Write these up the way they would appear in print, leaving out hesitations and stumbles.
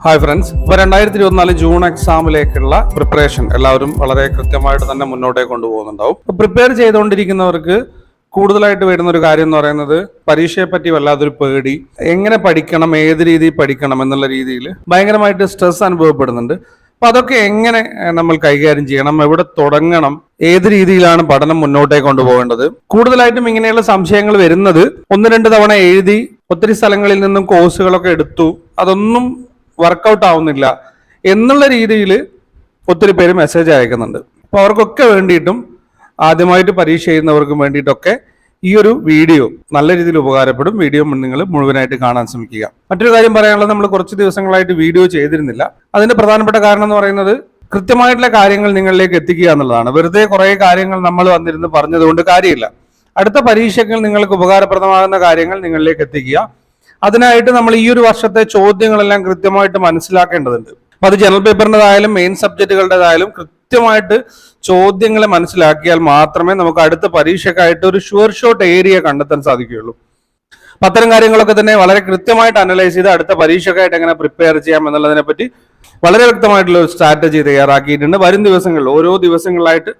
Hi friends, ഇപ്പോൾ 2024 June എക്സാമിലേക്കുള്ള preparation എല്ലാവരും വളരെ കൃത്യമായിട്ട് തന്നെ മുന്നോട്ടേക്ക് കൊണ്ടുപോകുന്നുണ്ടാവും. പ്രിപ്പയർ ചെയ്തുകൊണ്ടിരിക്കുന്നവർക്ക് കൂടുതലായിട്ട് വരുന്ന ഒരു കാര്യം എന്ന് പറയുന്നത് പരീക്ഷയെ പറ്റി വല്ലാതൊരു പേടി, എങ്ങനെ പഠിക്കണം, ഏത് രീതിയിൽ പഠിക്കണം എന്നുള്ള രീതിയിൽ ഭയങ്കരമായിട്ട് സ്ട്രെസ് അനുഭവപ്പെടുന്നുണ്ട്. അപ്പൊ അതൊക്കെ എങ്ങനെ നമ്മൾ കൈകാര്യം ചെയ്യണം, എവിടെ തുടങ്ങണം, ഏത് രീതിയിലാണ് പഠനം മുന്നോട്ടേക്ക് കൊണ്ടുപോകേണ്ടത്. കൂടുതലായിട്ടും ഇങ്ങനെയുള്ള സംശയങ്ങൾ വരുന്നത് ഒന്ന് രണ്ട് തവണ എഴുതി ഒത്തിരി സ്ഥലങ്ങളിൽ നിന്നും കോഴ്സുകളൊക്കെ എടുത്തു, അതൊന്നും വർക്കൗട്ട് ആവുന്നില്ല എന്നുള്ള രീതിയിൽ ഒത്തിരി പേര് മെസ്സേജ് അയക്കുന്നുണ്ട്. അപ്പോൾ അവർക്കൊക്കെ വേണ്ടിയിട്ടും ആദ്യമായിട്ട് പരീക്ഷ ചെയ്യുന്നവർക്കും വേണ്ടിയിട്ടൊക്കെ ഈ ഒരു വീഡിയോ നല്ല രീതിയിൽ ഉപകാരപ്പെടും. വീഡിയോ നിങ്ങൾ മുഴുവനായിട്ട് കാണാൻ ശ്രമിക്കുക. മറ്റൊരു കാര്യം പറയാനുള്ളത്, നമ്മൾ കുറച്ച് ദിവസങ്ങളായിട്ട് വീഡിയോ ചെയ്തിരുന്നില്ല. അതിന്റെ പ്രധാനപ്പെട്ട കാരണം എന്ന് പറയുന്നത് കൃത്യമായിട്ടുള്ള കാര്യങ്ങൾ നിങ്ങളിലേക്ക് എത്തിക്കുക എന്നുള്ളതാണ്. വെറുതെ കുറേ കാര്യങ്ങൾ നമ്മൾ വന്നിരുന്ന് പറഞ്ഞതുകൊണ്ട് കാര്യമില്ല. അടുത്ത പരീക്ഷകൾ നിങ്ങൾക്ക് ഉപകാരപ്രദമാകുന്ന കാര്യങ്ങൾ നിങ്ങളിലേക്ക് എത്തിക്കുക. അതിനായിട്ട് നമ്മൾ ഈ ഒരു വർഷത്തെ ചോദ്യങ്ങളെല്ലാം കൃത്യമായിട്ട് മനസ്സിലാക്കേണ്ടതുണ്ട്. അപ്പൊ അത് ജനറൽ പേപ്പറിൻ്റെതായാലും മെയിൻ സബ്ജക്റ്റുകളുടേതായാലും കൃത്യമായിട്ട് ചോദ്യങ്ങളെ മനസ്സിലാക്കിയാൽ മാത്രമേ നമുക്ക് അടുത്ത പരീക്ഷയ്ക്കായിട്ട് ഒരു ഷുവർ ഷോട്ട് ഏരിയ കണ്ടെത്താൻ സാധിക്കുകയുള്ളൂ. അപ്പൊ അത്തരം കാര്യങ്ങളൊക്കെ തന്നെ വളരെ കൃത്യമായിട്ട് അനലൈസ് ചെയ്ത് അടുത്ത പരീക്ഷയ്ക്കായിട്ട് എങ്ങനെ പ്രിപ്പയർ ചെയ്യാം എന്നുള്ളതിനെ പറ്റി വളരെ വ്യക്തമായിട്ടുള്ള ഒരു സ്ട്രാറ്റജി തയ്യാറാക്കിയിട്ടുണ്ട്. വരും ദിവസങ്ങളിൽ ഓരോ ദിവസങ്ങളിലായിട്ട്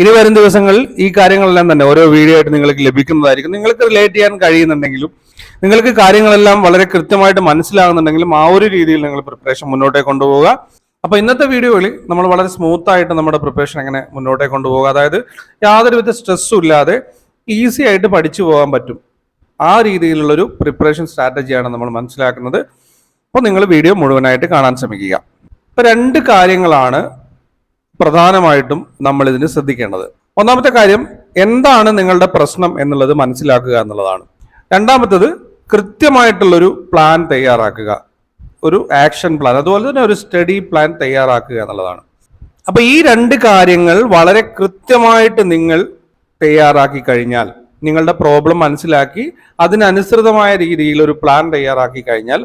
ഇനി വരും ദിവസങ്ങളിൽ ഈ കാര്യങ്ങളെല്ലാം തന്നെ ഓരോ വീഡിയോ ആയിട്ട് നിങ്ങൾക്ക് ലഭിക്കുന്നതായിരിക്കും. നിങ്ങൾക്ക് റിലേറ്റ് ചെയ്യാൻ കഴിയുന്നുണ്ടെങ്കിലും നിങ്ങൾക്ക് കാര്യങ്ങളെല്ലാം വളരെ കൃത്യമായിട്ട് മനസ്സിലാകുന്നുണ്ടെങ്കിലും ആ ഒരു രീതിയിൽ നിങ്ങൾ പ്രിപ്പറേഷൻ മുന്നോട്ടേക്ക് കൊണ്ടുപോവുക. അപ്പൊ ഇന്നത്തെ വീഡിയോയിൽ നമ്മൾ വളരെ സ്മൂത്ത് ആയിട്ട് നമ്മുടെ പ്രിപ്പറേഷൻ എങ്ങനെ മുന്നോട്ടേക്ക് കൊണ്ടുപോകുക, അതായത് യാതൊരുവിധ സ്ട്രെസ്സും ഇല്ലാതെ ഈസി ആയിട്ട് പഠിച്ചു പോകാൻ പറ്റും, ആ രീതിയിലുള്ളൊരു പ്രിപ്പറേഷൻ സ്ട്രാറ്റജിയാണ് നമ്മൾ മനസ്സിലാക്കുന്നത്. അപ്പോൾ നിങ്ങൾ വീഡിയോ മുഴുവനായിട്ട് കാണാൻ ശ്രമിക്കുക. ഇപ്പൊ രണ്ട് കാര്യങ്ങളാണ് പ്രധാനമായിട്ടും നമ്മൾ ഇതിന് ശ്രദ്ധിക്കേണ്ടത്. ഒന്നാമത്തെ കാര്യം, എന്താണ് നിങ്ങളുടെ പ്രശ്നം എന്നുള്ളത് മനസ്സിലാക്കുക എന്നുള്ളതാണ്. രണ്ടാമത്തത്, കൃത്യമായിട്ടുള്ളൊരു പ്ലാൻ തയ്യാറാക്കുക, ഒരു ആക്ഷൻ പ്ലാൻ, അതുപോലെ തന്നെ ഒരു സ്റ്റഡി പ്ലാൻ തയ്യാറാക്കുക എന്നുള്ളതാണ്. അപ്പൊ ഈ രണ്ട് കാര്യങ്ങൾ വളരെ കൃത്യമായിട്ട് നിങ്ങൾ തയ്യാറാക്കി കഴിഞ്ഞാൽ, നിങ്ങളുടെ പ്രോബ്ലം മനസ്സിലാക്കി അതിനനുസൃതമായ രീതിയിൽ ഒരു പ്ലാൻ തയ്യാറാക്കി കഴിഞ്ഞാൽ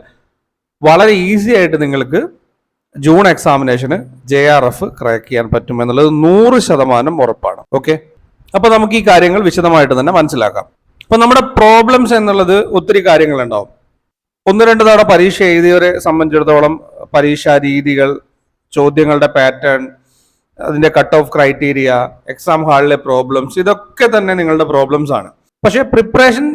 വളരെ ഈസി ആയിട്ട് നിങ്ങൾക്ക് ജൂൺ എക്സാമിനേഷന് JRF ക്രാക്ക് ചെയ്യാൻ പറ്റും എന്നുള്ളത് 100% ഉറപ്പാണ്. ഓക്കെ, അപ്പൊ നമുക്ക് ഈ കാര്യങ്ങൾ വിശദമായിട്ട് തന്നെ മനസ്സിലാക്കാം. അപ്പൊ നമ്മുടെ പ്രോബ്ലംസ് എന്നുള്ളത് ഒത്തിരി കാര്യങ്ങളുണ്ടാവും. ഒന്ന് രണ്ട് തവണ പരീക്ഷ എഴുതിയവരെ സംബന്ധിച്ചിടത്തോളം പരീക്ഷാ രീതികൾ, ചോദ്യങ്ങളുടെ പാറ്റേൺ, അതിന്റെ കട്ട് ഓഫ് ക്രൈറ്റീരിയ, എക്സാം ഹാളിലെ പ്രോബ്ലംസ്, ഇതൊക്കെ തന്നെ നിങ്ങളുടെ പ്രോബ്ലംസ് ആണ്. പക്ഷെ പ്രിപ്പറേഷൻ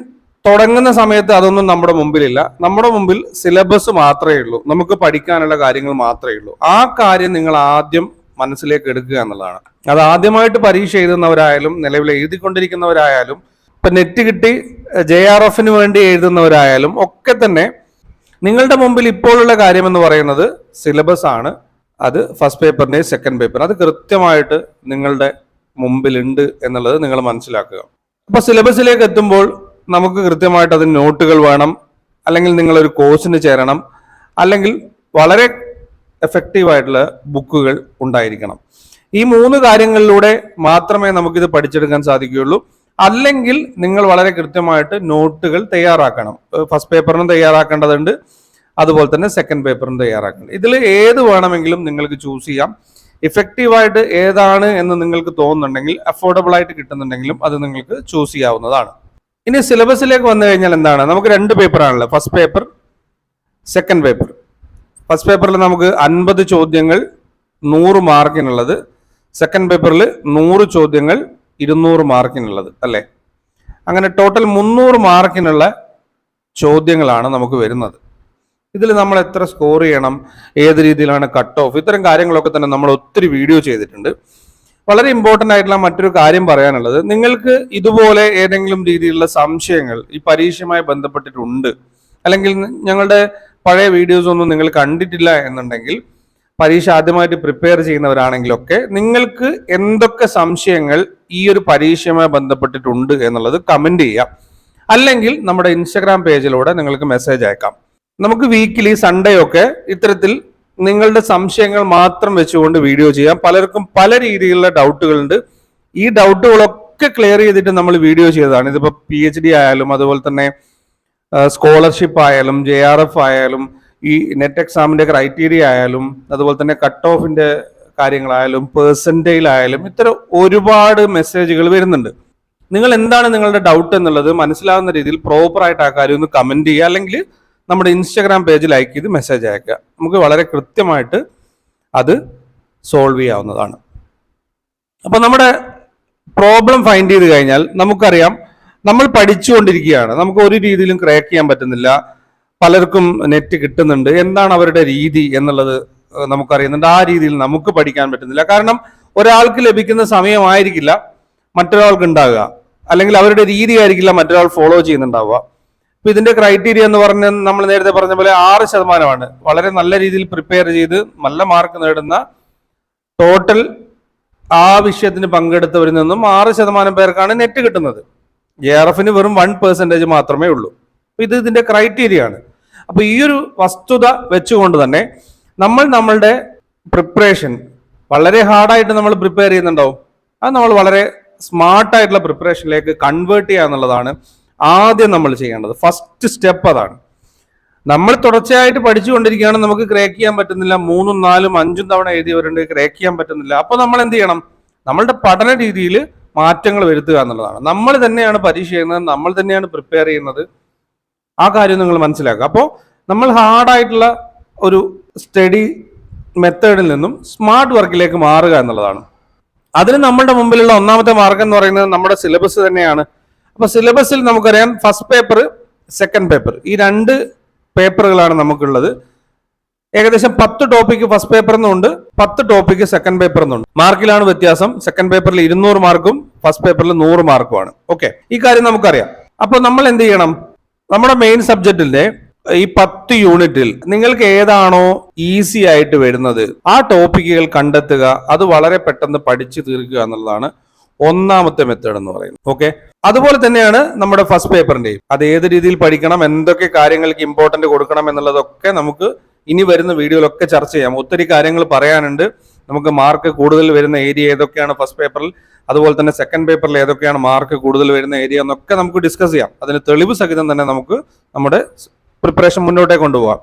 തുടങ്ങുന്ന സമയത്ത് അതൊന്നും നമ്മുടെ മുമ്പിലില്ല. നമ്മുടെ മുമ്പിൽ സിലബസ് മാത്രമേ ഉള്ളൂ, നമുക്ക് പഠിക്കാനുള്ള കാര്യങ്ങൾ മാത്രമേ ഉള്ളൂ. ആ കാര്യം നിങ്ങൾ ആദ്യം മനസ്സിലേക്ക് എടുക്കുക എന്നുള്ളതാണ്. അത് ആദ്യമായിട്ട് പരീക്ഷ എഴുതുന്നവരായാലും നിലവിൽ എഴുതിക്കൊണ്ടിരിക്കുന്നവരായാലും ഇപ്പൊ നെറ്റ് കിട്ടി JRFന് വേണ്ടി എഴുതുന്നവരായാലും ഒക്കെ തന്നെ നിങ്ങളുടെ മുമ്പിൽ ഇപ്പോഴുള്ള കാര്യം എന്ന് പറയുന്നത് സിലബസ് ആണ്. അത് ഫസ്റ്റ് പേപ്പറിന്റെയും സെക്കൻഡ് പേപ്പർ, അത് കൃത്യമായിട്ട് നിങ്ങളുടെ മുമ്പിലുണ്ട് എന്നുള്ളത് നിങ്ങൾ മനസ്സിലാക്കുക. അപ്പൊ സിലബസിലേക്ക് എത്തുമ്പോൾ നമുക്ക് കൃത്യമായിട്ട് അതിന് നോട്ടുകൾ വേണം, അല്ലെങ്കിൽ നിങ്ങളൊരു കോഴ്സിന് ചേരണം, അല്ലെങ്കിൽ വളരെ എഫക്റ്റീവായിട്ടുള്ള ബുക്കുകൾ ഉണ്ടായിരിക്കണം. ഈ മൂന്ന് കാര്യങ്ങളിലൂടെ മാത്രമേ നമുക്കിത് പഠിച്ചെടുക്കാൻ സാധിക്കുകയുള്ളൂ. അല്ലെങ്കിൽ നിങ്ങൾ വളരെ കൃത്യമായിട്ട് നോട്ടുകൾ തയ്യാറാക്കണം. ഫസ്റ്റ് പേപ്പറിനും തയ്യാറാക്കേണ്ടതുണ്ട്, അതുപോലെ തന്നെ സെക്കൻഡ് പേപ്പറിനും തയ്യാറാക്കേണ്ടത്. ഇതിൽ ഏത് വേണമെങ്കിലും നിങ്ങൾക്ക് ചൂസ് ചെയ്യാം. ഇഫക്റ്റീവായിട്ട് ഏതാണ് എന്ന് നിങ്ങൾക്ക് തോന്നുന്നുണ്ടെങ്കിൽ, അഫോർഡബിൾ ആയിട്ട് കിട്ടുന്നുണ്ടെങ്കിലും അത് നിങ്ങൾക്ക് ചൂസ് ചെയ്യാവുന്നതാണ്. ഇനി സിലബസിലേക്ക് വന്നു കഴിഞ്ഞാൽ എന്താണ്, നമുക്ക് രണ്ട് പേപ്പറാണല്ലോ, first paper, second paper. First പേപ്പറിൽ നമുക്ക് 50 ചോദ്യങ്ങൾ 100 മാർക്കിനുള്ളത്, സെക്കൻഡ് പേപ്പറിൽ 100 ചോദ്യങ്ങൾ 200 മാർക്കിനുള്ളത്, അല്ലേ? അങ്ങനെ ടോട്ടൽ 300 മാർക്കിനുള്ള ചോദ്യങ്ങളാണ് നമുക്ക് വരുന്നത്. ഇതിൽ നമ്മൾ എത്ര സ്കോർ ചെയ്യണം, ഏത് രീതിയിലാണ് കട്ട് ഓഫ്, ഇത്തരം കാര്യങ്ങളൊക്കെ തന്നെ നമ്മൾ ഒത്തിരി വീഡിയോ ചെയ്തിട്ടുണ്ട്. വളരെ ഇമ്പോർട്ടൻ്റ് ആയിട്ടുള്ള മറ്റൊരു കാര്യം പറയാനുള്ളത്, നിങ്ങൾക്ക് ഇതുപോലെ ഏതെങ്കിലും രീതിയിലുള്ള സംശയങ്ങൾ ഈ പരീക്ഷയുമായി ബന്ധപ്പെട്ടിട്ടുണ്ട്, അല്ലെങ്കിൽ ഞങ്ങളുടെ പഴയ വീഡിയോസ് ഒന്നും നിങ്ങൾ കണ്ടിട്ടില്ല എന്നുണ്ടെങ്കിൽ, പരീക്ഷ ആദ്യമായിട്ട് പ്രിപ്പയർ ചെയ്യുന്നവരാണെങ്കിലൊക്കെ നിങ്ങൾക്ക് എന്തൊക്കെ സംശയങ്ങൾ ഈ ഒരു പരീക്ഷയുമായി ബന്ധപ്പെട്ടിട്ടുണ്ട് എന്നുള്ളത് കമന്റ് ചെയ്യാം. അല്ലെങ്കിൽ നമ്മുടെ ഇൻസ്റ്റാഗ്രാം പേജിലൂടെ നിങ്ങൾക്ക് മെസ്സേജ് അയക്കാം. നമുക്ക് വീക്കിലി സൺഡേ ഒക്കെ ഇത്തരത്തിൽ നിങ്ങളുടെ സംശയങ്ങൾ മാത്രം വെച്ചുകൊണ്ട് വീഡിയോ ചെയ്യാം. പലർക്കും പല രീതിയിലുള്ള ഡൗട്ടുകളുണ്ട്. ഈ ഡൗട്ടുകളൊക്കെ ക്ലിയർ ചെയ്തിട്ട് നമ്മൾ വീഡിയോ ചെയ്തതാണ്. ഇതിപ്പോ PhD ആയാലും, അതുപോലെ തന്നെ സ്കോളർഷിപ്പ് ആയാലും, JRF ആയാലും, ഈ നെറ്റ് എക്സാമിന്റെ ക്രൈറ്റീരിയ ആയാലും, അതുപോലെ തന്നെ കട്ട് ഓഫിന്റെ കാര്യങ്ങളായാലും, പെർസെന്റേജ് ആയാലും, ഇത്തരം ഒരുപാട് മെസ്സേജുകൾ വരുന്നുണ്ട്. നിങ്ങൾ എന്താണ് നിങ്ങളുടെ ഡൗട്ട് എന്നുള്ളത് മനസ്സിലാവുന്ന രീതിയിൽ പ്രോപ്പറായിട്ട് ആ കാര്യം ഒന്ന് കമന്റ് ചെയ്യുക, അല്ലെങ്കിൽ നമ്മുടെ ഇൻസ്റ്റാഗ്രാം പേജ് ലൈക്ക് ചെയ്ത് മെസ്സേജ് അയക്കുക. നമുക്ക് വളരെ കൃത്യമായിട്ട് അത് സോൾവ് ചെയ്യാവുന്നതാണ്. അപ്പൊ നമ്മുടെ പ്രോബ്ലം ഫൈൻഡ് ചെയ്ത് കഴിഞ്ഞാൽ നമുക്കറിയാം നമ്മൾ പഠിച്ചുകൊണ്ടിരിക്കുകയാണ്, നമുക്ക് ഒരു രീതിയിലും ക്രാക്ക് ചെയ്യാൻ പറ്റുന്നില്ല, പലർക്കും നെറ്റ് കിട്ടുന്നുണ്ട്, എന്താണ് അവരുടെ രീതി എന്നുള്ളത് നമുക്കറിയുന്നുണ്ട്. ആ രീതിയിൽ നമുക്ക് പഠിക്കാൻ പറ്റുന്നില്ല. കാരണം ഒരാൾക്ക് ലഭിക്കുന്ന സമയമായിരിക്കില്ല മറ്റൊരാൾക്ക് ഉണ്ടാവുക, അല്ലെങ്കിൽ അവരുടെ രീതി ആയിരിക്കില്ല മറ്റൊരാൾ ഫോളോ ചെയ്യുന്നുണ്ടാവുക. അപ്പൊ ഇതിന്റെ ക്രൈറ്റീരിയ എന്ന് പറഞ്ഞ നമ്മൾ നേരത്തെ പറഞ്ഞ പോലെ 6% വളരെ നല്ല രീതിയിൽ പ്രിപ്പയർ ചെയ്ത് നല്ല മാർക്ക് നേടുന്ന ടോട്ടൽ ആ വിഷയത്തിന് പങ്കെടുത്തവരിൽ നിന്നും 6% പേർക്കാണ് നെറ്റ് കിട്ടുന്നത്. JRFന് വെറും 1% മാത്രമേ ഉള്ളൂ. ഇത് ഇതിന്റെ ക്രൈറ്റീരിയ ആണ്. അപ്പൊ ഈ ഒരു വസ്തുത വെച്ചുകൊണ്ട് തന്നെ നമ്മളുടെ പ്രിപ്പറേഷൻ വളരെ ഹാർഡായിട്ട് നമ്മൾ പ്രിപ്പയർ ചെയ്യുന്നുണ്ടാവും. അത് നമ്മൾ വളരെ സ്മാർട്ടായിട്ടുള്ള പ്രിപ്പറേഷനിലേക്ക് കൺവേർട്ട് ചെയ്യുക എന്നുള്ളതാണ് ആദ്യം നമ്മൾ ചെയ്യേണ്ടത്. ഫസ്റ്റ് സ്റ്റെപ്പ് അതാണ്. നമ്മൾ തുടർച്ചയായിട്ട് പഠിച്ചുകൊണ്ടിരിക്കുകയാണ്, നമുക്ക് ക്രാക്ക് ചെയ്യാൻ പറ്റുന്നില്ല, 3, 4, 5 തവണ എഴുതിയവരുണ്ട്, ക്രാക്ക് ചെയ്യാൻ പറ്റുന്നില്ല. അപ്പോൾ നമ്മൾ എന്ത് ചെയ്യണം? നമ്മളുടെ പഠന രീതിയിൽ മാറ്റങ്ങൾ വരുത്തുക എന്നുള്ളതാണ്. നമ്മൾ തന്നെയാണ് പരീക്ഷ ചെയ്യുന്നത്, നമ്മൾ തന്നെയാണ് പ്രിപ്പയർ ചെയ്യുന്നത്. ആ കാര്യം നിങ്ങൾ മനസ്സിലാക്കുക. അപ്പോൾ നമ്മൾ ഹാർഡായിട്ടുള്ള ഒരു സ്റ്റഡി മെത്തേഡിൽ നിന്നും സ്മാർട്ട് വർക്കിലേക്ക് മാറുക എന്നുള്ളതാണ്. അതിന് നമ്മളുടെ മുമ്പിലുള്ള ഒന്നാമത്തെ മാർഗം എന്ന് പറയുന്നത് നമ്മുടെ സിലബസ് തന്നെയാണ്. അപ്പൊ സിലബസിൽ നമുക്കറിയാം ഫസ്റ്റ് പേപ്പർ, സെക്കൻഡ് പേപ്പർ, ഈ 2 പേപ്പറുകളാണ് നമുക്കുള്ളത്. ഏകദേശം 10 ടോപ്പിക്ക് ഫസ്റ്റ് പേപ്പർ എന്നുണ്ട്, 10 ടോപ്പിക്ക് സെക്കൻഡ് പേപ്പർ എന്നുണ്ട്. മാർക്കിലാണ് വ്യത്യാസം. സെക്കൻഡ് പേപ്പറിൽ 200 മാർക്കും ഫസ്റ്റ് പേപ്പറിൽ 100 മാർക്കുമാണ്. ഓക്കെ, ഈ കാര്യം നമുക്കറിയാം. അപ്പൊ നമ്മൾ എന്ത് ചെയ്യണം? നമ്മുടെ മെയിൻ സബ്ജക്റ്റിന്റെ ഈ 10 യൂണിറ്റിൽ നിങ്ങൾക്ക് ഏതാണോ ഈസി ആയിട്ട് വരുന്നത് ആ ടോപ്പിക്കുകൾ കണ്ടെത്തുക, അത് വളരെ പെട്ടെന്ന് പഠിച്ചു തീർക്കുക എന്നുള്ളതാണ് ഒന്നാമത്തെ മെത്തേഡ് എന്ന് പറയുന്നത്. ഓക്കെ, അതുപോലെ തന്നെയാണ് നമ്മുടെ ഫസ്റ്റ് പേപ്പറിന്റെയും. അത് ഏത് രീതിയിൽ പഠിക്കണം, എന്തൊക്കെ കാര്യങ്ങൾക്ക് ഇമ്പോർട്ടന്റ് കൊടുക്കണം എന്നുള്ളതൊക്കെ നമുക്ക് ഇനി വരുന്ന വീഡിയോയിലൊക്കെ ചർച്ച ചെയ്യാം. ഒത്തിരി കാര്യങ്ങൾ പറയാനുണ്ട്. നമുക്ക് മാർക്ക് കൂടുതൽ വരുന്ന ഏരിയ ഏതൊക്കെയാണ് ഫസ്റ്റ് പേപ്പറിൽ, അതുപോലെ തന്നെ സെക്കൻഡ് പേപ്പറിൽ ഏതൊക്കെയാണ് മാർക്ക് കൂടുതൽ വരുന്ന ഏരിയ എന്നൊക്കെ നമുക്ക് ഡിസ്കസ് ചെയ്യാം. അതിന് തെളിവ് സഹിതം തന്നെ നമുക്ക് നമ്മുടെ പ്രിപ്പറേഷൻ മുന്നോട്ടേ കൊണ്ടുപോകാം.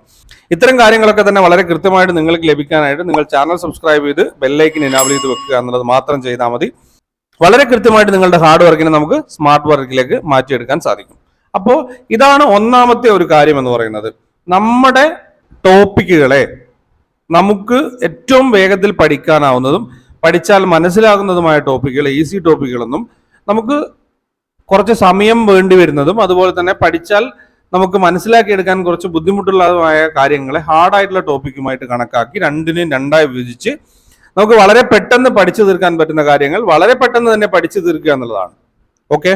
ഇത്തരം കാര്യങ്ങളൊക്കെ തന്നെ വളരെ കൃത്യമായിട്ട് നിങ്ങൾക്ക് ലഭിക്കാനായിട്ട് നിങ്ങൾ ചാനൽ സബ്സ്ക്രൈബ് ചെയ്ത് ബെല്ലൈക്കൻ എനാബിൾ ചെയ്ത് വെക്കുക എന്നുള്ളത് മാത്രം ചെയ്താൽ മതി. വളരെ കൃത്യമായിട്ട് നിങ്ങളുടെ ഹാർഡ് വർക്കിനെ നമുക്ക് സ്മാർട്ട് വർക്കിലേക്ക് മാറ്റിയെടുക്കാൻ സാധിക്കും. അപ്പോൾ ഇതാണ് ഒന്നാമത്തെ ഒരു കാര്യം എന്ന് പറയുന്നത്. നമ്മുടെ ടോപ്പിക്കുകളെ നമുക്ക് ഏറ്റവും വേഗത്തിൽ പഠിക്കാനാവുന്നതും പഠിച്ചാൽ മനസ്സിലാകുന്നതുമായ ടോപ്പിക്കുകൾ, ഈസി ടോപ്പിക്കുകളൊന്നും നമുക്ക് കുറച്ച് സമയം വേണ്ടി വരുന്നതും അതുപോലെ തന്നെ പഠിച്ചാൽ നമുക്ക് മനസ്സിലാക്കിയെടുക്കാൻ കുറച്ച് ബുദ്ധിമുട്ടുള്ളതുമായ കാര്യങ്ങളെ ഹാർഡായിട്ടുള്ള ടോപ്പിക്കുമായിട്ട് കണക്കാക്കി 2നെയും 2ആയി വിഭജിച്ച് നമുക്ക് വളരെ പെട്ടെന്ന് പഠിച്ചു തീർക്കാൻ പറ്റുന്ന കാര്യങ്ങൾ വളരെ പെട്ടെന്ന് തന്നെ പഠിച്ചു തീർക്കുക എന്നുള്ളതാണ്. ഓക്കെ,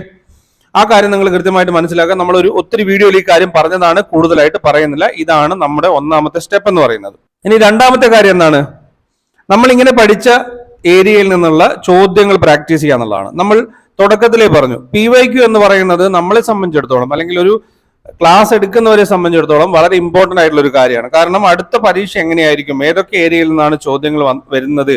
ആ കാര്യം നിങ്ങൾ കൃത്യമായിട്ട് മനസ്സിലാക്കുക. നമ്മൾ ഒത്തിരി വീഡിയോയിൽ ഈ കാര്യം പറഞ്ഞതാണ്, കൂടുതലായിട്ട് പറയുന്നില്ല. ഇതാണ് നമ്മുടെ ഒന്നാമത്തെ സ്റ്റെപ്പ് എന്ന് പറയുന്നത്. ഇനി രണ്ടാമത്തെ കാര്യം എന്താണ്? നമ്മൾ ഇങ്ങനെ പഠിച്ച ഏരിയയിൽ നിന്നുള്ള ചോദ്യങ്ങൾ പ്രാക്ടീസ് ചെയ്യുക എന്നുള്ളതാണ്. നമ്മൾ തുടക്കത്തിലേ പറഞ്ഞു, PYQ എന്ന് പറയുന്നത് നമ്മളെ സംബന്ധിച്ചിടത്തോളം അല്ലെങ്കിൽ ഒരു ക്ലാസ് എടുക്കുന്നവരെ സംബന്ധിച്ചിടത്തോളം വളരെ ഇമ്പോർട്ടന്റ് ആയിട്ടുള്ള ഒരു കാര്യമാണ്. കാരണം അടുത്ത പരീക്ഷ എങ്ങനെയായിരിക്കും, ഏതൊക്കെ ഏരിയയിൽ നിന്നാണ് ചോദ്യങ്ങൾ വരുന്നത്,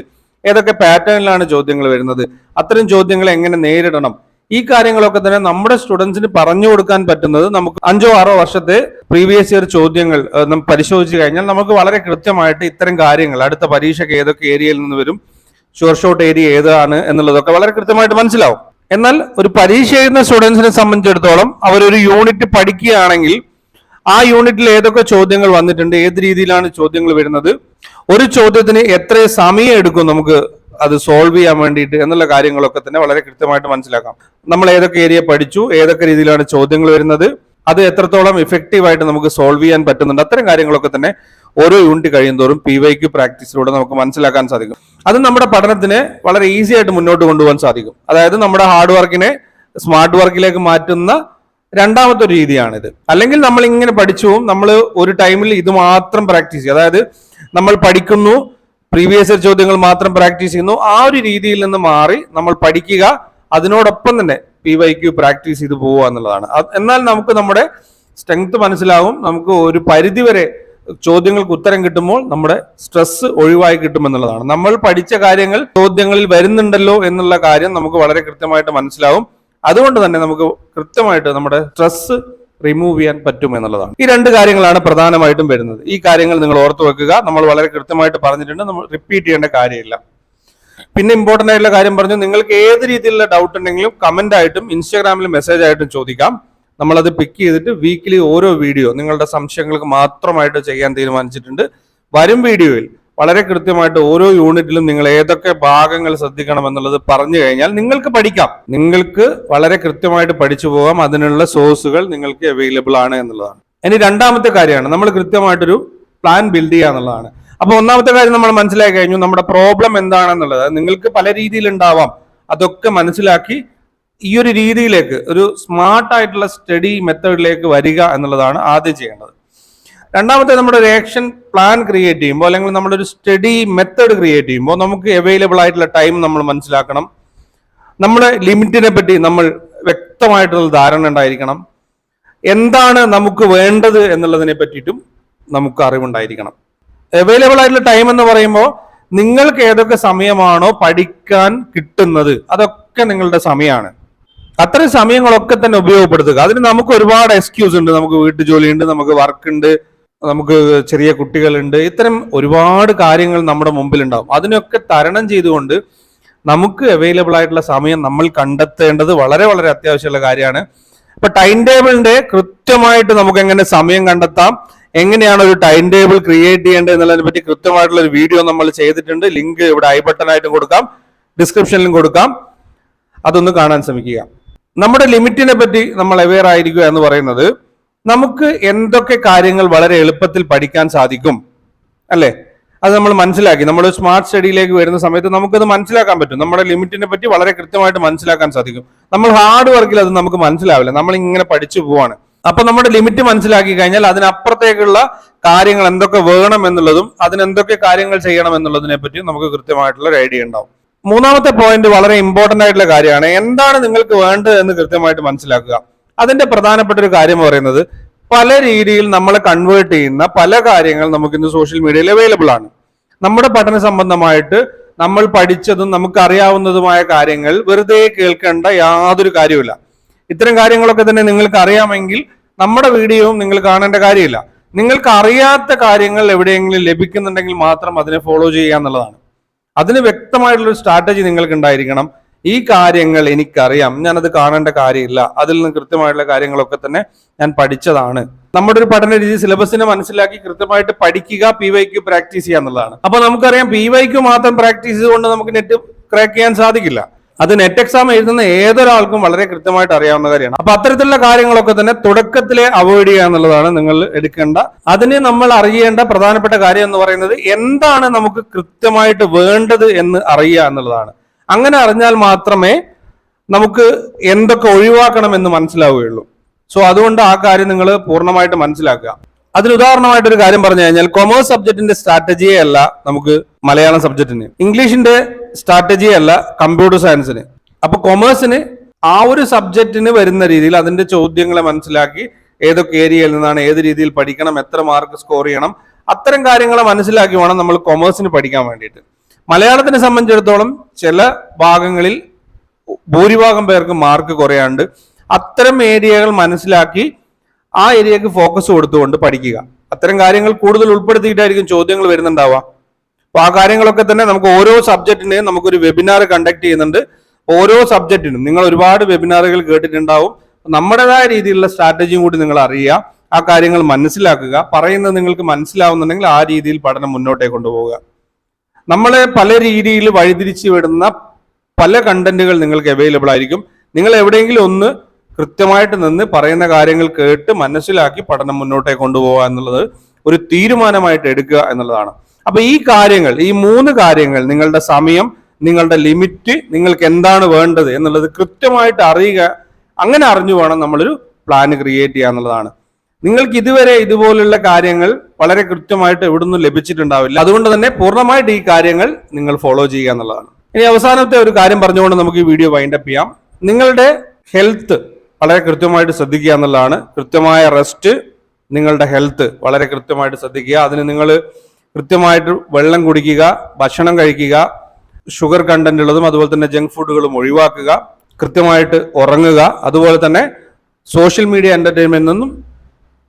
ഏതൊക്കെ പാറ്റേണിലാണ് ചോദ്യങ്ങൾ വരുന്നത്, അത്തരം ചോദ്യങ്ങൾ എങ്ങനെ നേരിടണം, ഈ കാര്യങ്ങളൊക്കെ തന്നെ നമ്മുടെ സ്റ്റുഡൻസിന് പറഞ്ഞു കൊടുക്കാൻ പറ്റുന്നത് നമുക്ക് 5-6 വർഷത്തെ പ്രീവിയസ് ഇയർ ചോദ്യങ്ങൾ പരിശോധിച്ച് കഴിഞ്ഞാൽ നമുക്ക് വളരെ കൃത്യമായിട്ട് ഇത്തരം കാര്യങ്ങൾ അടുത്ത പരീക്ഷയ്ക്ക് ഏതൊക്കെ ഏരിയയിൽ നിന്ന് വരും, ഷോർട്ട് ഏരിയ ഏതാണ് എന്നുള്ളതൊക്കെ വളരെ കൃത്യമായിട്ട് മനസ്സിലാവും. എന്നാൽ ഒരു പരീക്ഷ എഴുതുന്ന സ്റ്റുഡൻസിനെ സംബന്ധിച്ചിടത്തോളം അവരൊരു യൂണിറ്റ് പഠിക്കുകയാണെങ്കിൽ ആ യൂണിറ്റിൽ ഏതൊക്കെ ചോദ്യങ്ങൾ വന്നിട്ടുണ്ട്, ഏത് രീതിയിലാണ് ചോദ്യങ്ങൾ വരുന്നത്, ഒരു ചോദ്യത്തിന് എത്ര സമയം എടുക്കും നമുക്ക് അത് സോൾവ് ചെയ്യാൻ വേണ്ടിയിട്ട് എന്നുള്ള കാര്യങ്ങളൊക്കെ തന്നെ വളരെ കൃത്യമായിട്ട് മനസ്സിലാക്കാം. നമ്മൾ ഏതൊക്കെ ഏരിയ പഠിച്ചു, ഏതൊക്കെ രീതിയിലാണ് ചോദ്യങ്ങൾ വരുന്നത്, അത് എത്രത്തോളം ഇഫക്റ്റീവായിട്ട് നമുക്ക് സോൾവ് ചെയ്യാൻ പറ്റുന്നുണ്ട്, അത്തരം കാര്യങ്ങളൊക്കെ തന്നെ ഓരോ യൂണിറ്റ് കഴിയുന്തോറും PYQ പ്രാക്ടീസിലൂടെ നമുക്ക് മനസ്സിലാക്കാൻ സാധിക്കും. അത് നമ്മുടെ പഠനത്തിനെ വളരെ ഈസി ആയിട്ട് മുന്നോട്ട് കൊണ്ടുപോകാൻ സാധിക്കും. അതായത് നമ്മുടെ ഹാർഡ് വർക്കിനെ സ്മാർട്ട് വർക്കിലേക്ക് മാറ്റുന്ന രണ്ടാമത്തെ ഒരു രീതിയാണിത്. അല്ലെങ്കിൽ നമ്മൾ ഇങ്ങനെ പഠിച്ചു നമ്മൾ ഒരു ടൈമിൽ ഇത് മാത്രം പ്രാക്ടീസ് ചെയ്യും, അതായത് നമ്മൾ പഠിക്കുന്നു, പ്രീവിയസ് ഇയർ ചോദ്യങ്ങൾ മാത്രം പ്രാക്ടീസ് ചെയ്യുന്നു, ആ ഒരു രീതിയിൽ നിന്ന് മാറി നമ്മൾ പഠിക്കുക, അതിനോടൊപ്പം തന്നെ PYQ പ്രാക്ടീസ് ചെയ്ത് പോവുക എന്നുള്ളതാണ്. എന്നാൽ നമുക്ക് നമ്മുടെ സ്ട്രെങ്ത് മനസ്സിലാവും, നമുക്ക് ഒരു പരിധിവരെ ചോദ്യങ്ങൾക്ക് ഉത്തരം കിട്ടുമ്പോൾ നമ്മുടെ സ്ട്രെസ് ഒഴിവായി കിട്ടുമെന്നുള്ളതാണ്. നമ്മൾ പഠിച്ച കാര്യങ്ങൾ ചോദ്യങ്ങളിൽ വരുന്നുണ്ടല്ലോ എന്നുള്ള കാര്യം നമുക്ക് വളരെ കൃത്യമായിട്ട് മനസ്സിലാവും. അതുകൊണ്ട് തന്നെ നമുക്ക് കൃത്യമായിട്ട് നമ്മുടെ സ്ട്രെസ് റിമൂവ് ചെയ്യാൻ പറ്റും എന്നുള്ളതാണ്. ഈ 2 കാര്യങ്ങളാണ് പ്രധാനമായിട്ടും വരുന്നത്. ഈ കാര്യങ്ങൾ നിങ്ങൾ ഓർത്തു വെക്കുക. നമ്മൾ വളരെ കൃത്യമായിട്ട് പറഞ്ഞിട്ടുണ്ട്, നമ്മൾ റിപ്പീറ്റ് ചെയ്യേണ്ട കാര്യമില്ല. പിന്നെ ഇമ്പോർട്ടന്റ് ആയിട്ടുള്ള കാര്യം പറഞ്ഞു, നിങ്ങൾക്ക് ഏത് രീതിയിലുള്ള ഡൗട്ട് ഉണ്ടെങ്കിലും കമന്റ് ആയിട്ടും ഇൻസ്റ്റാഗ്രാമിൽ മെസ്സേജ് ആയിട്ടും ചോദിക്കാം. നമ്മളത് പിക്ക് ചെയ്തിട്ട് വീക്കിലി ഓരോ വീഡിയോ നിങ്ങളുടെ സംശയങ്ങൾക്ക് മാത്രമായിട്ട് ചെയ്യാൻ തീരുമാനിച്ചിട്ടുണ്ട്. വരും വീഡിയോയിൽ വളരെ കൃത്യമായിട്ട് ഓരോ യൂണിറ്റിലും നിങ്ങൾ ഏതൊക്കെ ഭാഗങ്ങൾ ശ്രദ്ധിക്കണം എന്നുള്ളത് പറഞ്ഞു കഴിഞ്ഞാൽ നിങ്ങൾക്ക് പഠിക്കാം, നിങ്ങൾക്ക് വളരെ കൃത്യമായിട്ട് പഠിച്ചു പോകാം. അതിനുള്ള സോഴ്സുകൾ നിങ്ങൾക്ക് അവൈലബിൾ ആണ് എന്നുള്ളതാണ്. ഇനി രണ്ടാമത്തെ കാര്യമാണ് നമ്മൾ കൃത്യമായിട്ടൊരു പ്ലാൻ ബിൽഡ് ചെയ്യുക എന്നുള്ളതാണ്. അപ്പൊ ഒന്നാമത്തെ കാര്യം നമ്മൾ മനസ്സിലാക്കി കഴിഞ്ഞു, നമ്മുടെ പ്രോബ്ലം എന്താണെന്നുള്ളത്. നിങ്ങൾക്ക് പല രീതിയിൽ ഉണ്ടാവാം, അതൊക്കെ മനസ്സിലാക്കി ഈ ഒരു രീതിയിലേക്ക് ഒരു സ്മാർട്ട് ആയിട്ടുള്ള സ്റ്റഡി മെത്തേഡിലേക്ക് വരിക എന്നുള്ളതാണ് ആദ്യം ചെയ്യേണ്ടത്. രണ്ടാമത്തെ നമ്മുടെ ഒരു ആക്ഷൻ പ്ലാൻ ക്രിയേറ്റ് ചെയ്യുമ്പോൾ അല്ലെങ്കിൽ നമ്മുടെ ഒരു സ്റ്റഡി മെത്തേഡ് ക്രിയേറ്റ് ചെയ്യുമ്പോൾ നമുക്ക് അവൈലബിൾ ആയിട്ടുള്ള ടൈം നമ്മൾ മനസ്സിലാക്കണം. നമ്മുടെ ലിമിറ്റിനെ പറ്റി നമ്മൾ വ്യക്തമായിട്ടുള്ള ധാരണ ഉണ്ടായിരിക്കണം. എന്താണ് നമുക്ക് വേണ്ടത് എന്നുള്ളതിനെ പറ്റിയിട്ടും നമുക്ക് അറിവുണ്ടായിരിക്കണം. അവൈലബിൾ ആയിട്ടുള്ള ടൈം എന്ന് പറയുമ്പോൾ നിങ്ങൾക്ക് ഏതൊക്കെ സമയമാണോ പഠിക്കാൻ കിട്ടുന്നത് അതൊക്കെ നിങ്ങളുടെ സമയമാണ്. അത്തരം സമയങ്ങളൊക്കെ തന്നെ ഉപയോഗപ്പെടുത്തുക. അതിന് നമുക്ക് ഒരുപാട് എക്സ്ക്യൂസ് ഉണ്ട്. നമുക്ക് വീട്ടുജോലിയുണ്ട്, നമുക്ക് വർക്ക് ഉണ്ട്, നമുക്ക് ചെറിയ കുട്ടികളുണ്ട്, ഇത്തരം ഒരുപാട് കാര്യങ്ങൾ നമ്മുടെ മുമ്പിൽ ഉണ്ടാവും. അതിനൊക്കെ തരണം ചെയ്തുകൊണ്ട് നമുക്ക് അവൈലബിൾ ആയിട്ടുള്ള സമയം നമ്മൾ കണ്ടെത്തേണ്ടത് വളരെ വളരെ അത്യാവശ്യമുള്ള കാര്യമാണ്. അപ്പൊ ടൈം ടേബിളിന്റെ കൃത്യമായിട്ട് നമുക്ക് എങ്ങനെ സമയം കണ്ടെത്താം, എങ്ങനെയാണ് ഒരു ടൈം ടേബിൾ ക്രിയേറ്റ് ചെയ്യേണ്ടത് എന്നുള്ളതിനെ പറ്റി കൃത്യമായിട്ടുള്ള ഒരു വീഡിയോ നമ്മൾ ചെയ്തിട്ടുണ്ട്. ലിങ്ക് ഇവിടെ ഐ ബട്ടണായിട്ടും കൊടുക്കാം, ഡിസ്ക്രിപ്ഷനിലും കൊടുക്കാം. അതൊന്ന് കാണാൻ ശ്രമിക്കുക. നമ്മുടെ ലിമിറ്റിനെ പറ്റി നമ്മൾ അവെയർ ആയിരിക്കുക എന്ന് പറയുന്നത് നമുക്ക് എന്തൊക്കെ കാര്യങ്ങൾ വളരെ എളുപ്പത്തിൽ പഠിക്കാൻ സാധിക്കും അല്ലേ, അത് നമ്മൾ മനസ്സിലാക്കി. നമ്മൾ സ്മാർട്ട് സ്റ്റഡിയിലേക്ക് വരുന്ന സമയത്ത് നമുക്കത് മനസ്സിലാക്കാൻ പറ്റും. നമ്മുടെ ലിമിറ്റിനെ പറ്റി വളരെ കൃത്യമായിട്ട് മനസ്സിലാക്കാൻ സാധിക്കും. നമ്മൾ ഹാർഡ് വർക്കിൽ അത് നമുക്ക് മനസ്സിലാവില്ല, നമ്മൾ ഇങ്ങനെ പഠിച്ചു പോവാണ്. അപ്പൊ നമ്മുടെ ലിമിറ്റ് മനസ്സിലാക്കി കഴിഞ്ഞാൽ അതിനപ്പുറത്തേക്കുള്ള കാര്യങ്ങൾ എന്തൊക്കെ വേണം എന്നുള്ളതും അതിനെന്തൊക്കെ കാര്യങ്ങൾ ചെയ്യണം എന്നുള്ളതിനെ പറ്റി നമുക്ക് കൃത്യമായിട്ടുള്ള ഒരു ഐഡിയ ഉണ്ടാവും. മൂന്നാമത്തെ പോയിന്റ് വളരെ ഇമ്പോർട്ടന്റ് ആയിട്ടുള്ള കാര്യമാണ്. എന്താണ് നിങ്ങൾക്ക് വേണ്ടത് എന്ന് കൃത്യമായിട്ട് മനസ്സിലാക്കുക. അതിന്റെ പ്രധാനപ്പെട്ട ഒരു കാര്യം പറയുന്നത് പല രീതിയിൽ നമ്മളെ കൺവേർട്ട് ചെയ്യുന്ന പല കാര്യങ്ങൾ നമുക്ക് ഇന്ന് സോഷ്യൽ മീഡിയയിൽ അവൈലബിൾ ആണ്. നമ്മുടെ പഠന സംബന്ധമായിട്ട് നമ്മൾ പഠിച്ചതും നമുക്ക് അറിയാവുന്നതുമായ കാര്യങ്ങൾ വെറുതെ കേൾക്കേണ്ട യാതൊരു കാര്യമില്ല. ഇത്തരം കാര്യങ്ങളൊക്കെ തന്നെ നിങ്ങൾക്ക് അറിയാമെങ്കിൽ നമ്മുടെ വീഡിയോയും നിങ്ങൾ കാണേണ്ട കാര്യമില്ല. നിങ്ങൾക്ക് അറിയാത്ത കാര്യങ്ങൾ എവിടെയെങ്കിലും ലഭിക്കുന്നുണ്ടെങ്കിൽ മാത്രം അതിനെ ഫോളോ ചെയ്യുക എന്നുള്ളതാണ്. അതിന് വ്യക്തമായിട്ടുള്ള ഒരു സ്ട്രാറ്റജി നിങ്ങൾക്ക് ഉണ്ടായിരിക്കണം. ഈ കാര്യങ്ങൾ എനിക്കറിയാം, ഞാനത് കാണേണ്ട കാര്യമില്ല, അതിൽ നിന്ന് കൃത്യമായിട്ടുള്ള കാര്യങ്ങളൊക്കെ തന്നെ ഞാൻ പഠിച്ചതാണ്. നമ്മുടെ ഒരു പഠന രീതി സിലബസിനെ മനസ്സിലാക്കി കൃത്യമായിട്ട് പഠിക്കുക, PYQ പ്രാക്ടീസ് ചെയ്യുക എന്നുള്ളതാണ്. അപ്പൊ നമുക്കറിയാം PYQ മാത്രം പ്രാക്ടീസ് ചെയ്തുകൊണ്ട് നമുക്ക് നെറ്റ് ക്രാക്ക് ചെയ്യാൻ സാധിക്കില്ല. അത് നെറ്റ് എക്സാം എഴുതുന്ന ഏതൊരാൾക്കും വളരെ കൃത്യമായിട്ട് അറിയാവുന്ന കാര്യമാണ്. അപ്പൊ അത്തരത്തിലുള്ള കാര്യങ്ങളൊക്കെ തന്നെ തുടക്കത്തിലെ അവോയ്ഡ് ചെയ്യുക എന്നുള്ളതാണ് നിങ്ങൾ എടുക്കേണ്ട. അതിന് നമ്മൾ അറിയേണ്ട പ്രധാനപ്പെട്ട കാര്യം എന്ന് പറയുന്നത് എന്താണ് നമുക്ക് കൃത്യമായിട്ട് വേണ്ടത് എന്ന് അറിയുക എന്നുള്ളതാണ്. അങ്ങനെ അറിഞ്ഞാൽ മാത്രമേ നമുക്ക് എന്തൊക്കെ ഒഴിവാക്കണം എന്ന് മനസ്സിലാവുകയുള്ളൂ. സോ അതുകൊണ്ട് ആ കാര്യം നിങ്ങൾ പൂർണ്ണമായിട്ട് മനസ്സിലാക്കുക. അതിന് ഉദാഹരണമായിട്ട് ഒരു കാര്യം പറഞ്ഞു കഴിഞ്ഞാൽ കൊമേഴ്സ് സബ്ജക്റ്റിന്റെ സ്ട്രാറ്റജിയെ അല്ല നമുക്ക് മലയാളം സബ്ജക്റ്റിന്, ഇംഗ്ലീഷിന്റെ സ്ട്രാറ്റജിയെ അല്ല കമ്പ്യൂട്ടർ സയൻസിന്. അപ്പൊ കൊമേഴ്സിന് ആ ഒരു സബ്ജക്റ്റിന് വരുന്ന രീതിയിൽ അതിന്റെ ചോദ്യങ്ങളെ മനസ്സിലാക്കി ഏതൊക്കെ ഏരിയയിൽ നിന്നാണ് ഏത് രീതിയിൽ പഠിക്കണം, എത്ര മാർക്ക് സ്കോർ ചെയ്യണം, അത്തരം കാര്യങ്ങളെ മനസ്സിലാക്കി വേണം നമ്മൾ കൊമേഴ്സിന് പഠിക്കാൻ വേണ്ടിയിട്ട്. മലയാളത്തിനെ സംബന്ധിച്ചിടത്തോളം ചില ഭാഗങ്ങളിൽ ഭൂരിഭാഗം പേർക്ക് മാർക്ക് കുറയാണ്ട് അത്തരം ഏരിയകൾ മനസ്സിലാക്കി ആ ഏരിയക്ക് ഫോക്കസ് കൊടുത്തുകൊണ്ട് പഠിക്കുക. അത്തരം കാര്യങ്ങൾ കൂടുതൽ ഉൾപ്പെടുത്തിയിട്ടായിരിക്കും ചോദ്യങ്ങൾ വരുന്നുണ്ടാവുക. അപ്പൊ ആ കാര്യങ്ങളൊക്കെ തന്നെ നമുക്ക് ഓരോ സബ്ജക്റ്റിനെയും നമുക്കൊരു വെബിനാർ കണ്ടക്ട് ചെയ്യുന്നുണ്ട്. ഓരോ സബ്ജക്റ്റിനും നിങ്ങൾ ഒരുപാട് വെബിനാറുകൾ കേട്ടിട്ടുണ്ടാവും. നമ്മുടേതായ രീതിയിലുള്ള സ്ട്രാറ്റജിയും കൂടി നിങ്ങൾ അറിയുക, ആ കാര്യങ്ങൾ മനസ്സിലാക്കുക. പറയുന്നത് നിങ്ങൾക്ക് മനസ്സിലാവുന്നുണ്ടെങ്കിൽ ആ രീതിയിൽ പഠനം മുന്നോട്ടേ കൊണ്ടുപോവുക. നമ്മളെ പല രീതിയിൽ വഴിതിരിച്ചു വിടുന്ന പല കണ്ടന്റുകൾ നിങ്ങൾക്ക് അവൈലബിൾ ആയിരിക്കും. നിങ്ങൾ എവിടെയെങ്കിലും ഒന്ന് കൃത്യമായിട്ട് നിന്ന് പറയുന്ന കാര്യങ്ങൾ കേട്ട് മനസ്സിലാക്കി പഠനം മുന്നോട്ടേ കൊണ്ടുപോകുക എന്നുള്ളത് ഒരു തീരുമാനമായിട്ട് എടുക്കുക എന്നുള്ളതാണ്. അപ്പൊ ഈ കാര്യങ്ങൾ, ഈ 3 കാര്യങ്ങൾ, നിങ്ങളുടെ സമയം, നിങ്ങളുടെ ലിമിറ്റ്, നിങ്ങൾക്ക് എന്താണ് വേണ്ടത് എന്നുള്ളത് കൃത്യമായിട്ട് അറിയുക. അങ്ങനെ അറിഞ്ഞു വേണം നമ്മളൊരു പ്ലാൻ ക്രിയേറ്റ് ചെയ്യുക എന്നുള്ളതാണ്. നിങ്ങൾക്ക് ഇതുവരെ ഇതുപോലുള്ള കാര്യങ്ങൾ വളരെ കൃത്യമായിട്ട് എവിടുന്നും ലഭിച്ചിട്ടുണ്ടാവില്ല. അതുകൊണ്ട് തന്നെ പൂർണ്ണമായിട്ട് ഈ കാര്യങ്ങൾ നിങ്ങൾ ഫോളോ ചെയ്യുക എന്നുള്ളതാണ്. ഇനി അവസാനത്തെ ഒരു കാര്യം പറഞ്ഞുകൊണ്ട് നമുക്ക് ഈ വീഡിയോ വൈൻഡപ്പ് ചെയ്യാം. നിങ്ങളുടെ ഹെൽത്ത് വളരെ കൃത്യമായിട്ട് ശ്രദ്ധിക്കുക എന്നുള്ളതാണ്. കൃത്യമായ റെസ്റ്റ്, നിങ്ങളുടെ ഹെൽത്ത് വളരെ കൃത്യമായിട്ട് ശ്രദ്ധിക്കുക. അതിന് നിങ്ങൾ കൃത്യമായിട്ട് വെള്ളം കുടിക്കുക, ഭക്ഷണം കഴിക്കുക, ഷുഗർ കണ്ടന്റ് ഉള്ളതും അതുപോലെ തന്നെ ജങ്ക് ഫുഡുകളും ഒഴിവാക്കുക, കൃത്യമായിട്ട് ഉറങ്ങുക, അതുപോലെ തന്നെ സോഷ്യൽ മീഡിയ എന്റർടൈൻമെന്റിൽ നിന്നും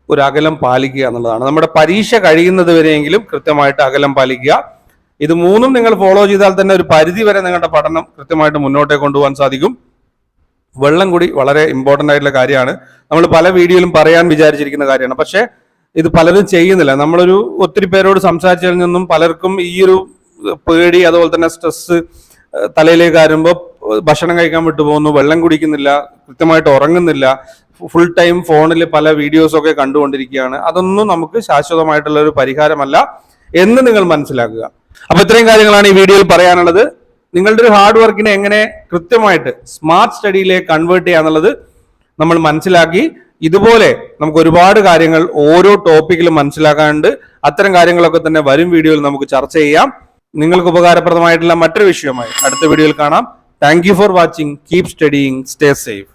ഒരു അകലം പാലിക്കുക എന്നുള്ളതാണ്. നമ്മുടെ പരീക്ഷ കഴിയുന്നത് വരെയെങ്കിലും കൃത്യമായിട്ട് അകലം പാലിക്കുക. ഇത് 3 നിങ്ങൾ ഫോളോ ചെയ്താൽ തന്നെ ഒരു പരിധി വരെ നിങ്ങളുടെ പഠനം കൃത്യമായിട്ട് മുന്നോട്ടേ കൊണ്ടുപോകാൻ സാധിക്കും. വെള്ളം കൂടി വളരെ ഇമ്പോർട്ടൻ്റ് ആയിട്ടുള്ള കാര്യമാണ്. നമ്മൾ പല വീഡിയോയിലും പറയാൻ വിചാരിച്ചിരിക്കുന്ന കാര്യമാണ്, പക്ഷേ ഇത് പലരും ചെയ്യുന്നില്ല. നമ്മളൊരു ഒത്തിരി പേരോട് സംസാരിച്ചതിൽ നിന്നും പലർക്കും ഈ ഒരു പേടി, അതുപോലെ തന്നെ സ്ട്രെസ് തലയിലേക്ക് വരുമ്പോൾ ഭക്ഷണം കഴിക്കാൻ വിട്ടുപോകുന്നു, വെള്ളം കുടിക്കുന്നില്ല, കൃത്യമായിട്ട് ഉറങ്ങുന്നില്ല, ഫുൾ ടൈം ഫോണിൽ പല വീഡിയോസൊക്കെ കണ്ടുകൊണ്ടിരിക്കുകയാണ്. അതൊന്നും നമുക്ക് ശാശ്വതമായിട്ടുള്ള ഒരു പരിഹാരമല്ല എന്ന് നിങ്ങൾ മനസ്സിലാക്കുക. അപ്പൊ ഇത്രയും കാര്യങ്ങളാണ് ഈ വീഡിയോയിൽ പറയാനുള്ളത്. നിങ്ങളുടെ ഒരു ഹാർഡ് വർക്കിനെ എങ്ങനെ കൃത്യമായിട്ട് സ്മാർട്ട് സ്റ്റഡിയിലേക്ക് കൺവേർട്ട് ചെയ്യാന്നുള്ളത് നമ്മൾ മനസ്സിലാക്കി. ഇതുപോലെ നമുക്ക് ഒരുപാട് കാര്യങ്ങൾ ഓരോ ടോപ്പിക്കിലും മനസ്സിലാക്കാനുണ്ട്. അത്തരം കാര്യങ്ങളൊക്കെ തന്നെ വരും വീഡിയോയിൽ നമുക്ക് ചർച്ച ചെയ്യാം. നിങ്ങൾക്ക് ഉപകാരപ്രദമായിട്ടുള്ള മറ്റൊരു വിഷയമായി അടുത്ത വീഡിയോയിൽ കാണാം. Thank you for watching. Keep studying. Stay safe.